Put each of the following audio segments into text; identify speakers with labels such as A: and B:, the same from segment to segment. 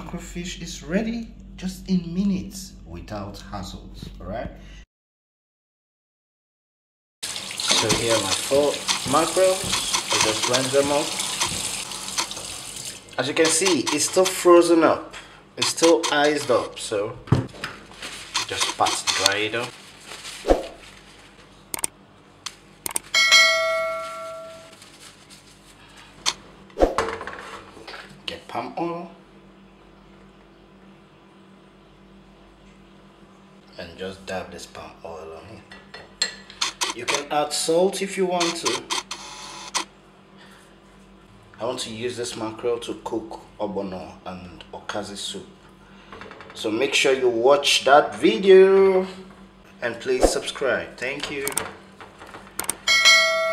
A: mackerel fish is ready just in minutes without hassles. All right. So here are my 4 mackerels. I just rinse them up. As you can see, it's still frozen up. It's still iced up. So just pat dry it up. Get palm oil. And just dab this palm oil on it. You can add salt if you want to. I want to use this mackerel to cook ogbono and okazi soup. So make sure you watch that video and please subscribe. Thank you.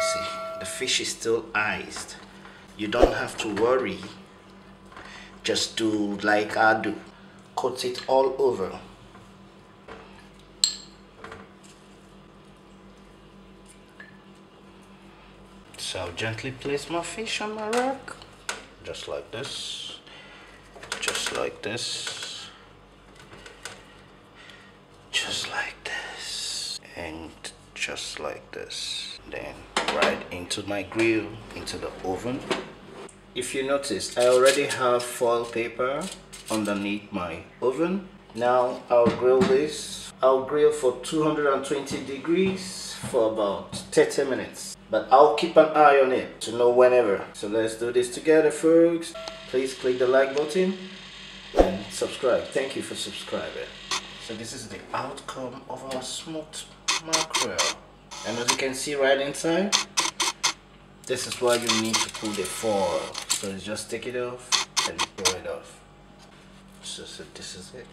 A: See, the fish is still iced. You don't have to worry. Just do like I do. Coat it all over. So I'll gently place my fish on my rack, just like this, just like this, just like this, and just like this. Then right into my grill, into the oven. If you notice, I already have foil paper underneath my oven. Now I'll grill this. I'll grill for 220 degrees for about 30 minutes. But I'll keep an eye on it to know whenever. So let's do this together, folks. Please click the like button and subscribe. Thank you for subscribing. So this is the outcome of our smoked mackerel. And as you can see right inside, this is why you need to pull the foil. So just take it off and pull it off. So this is it.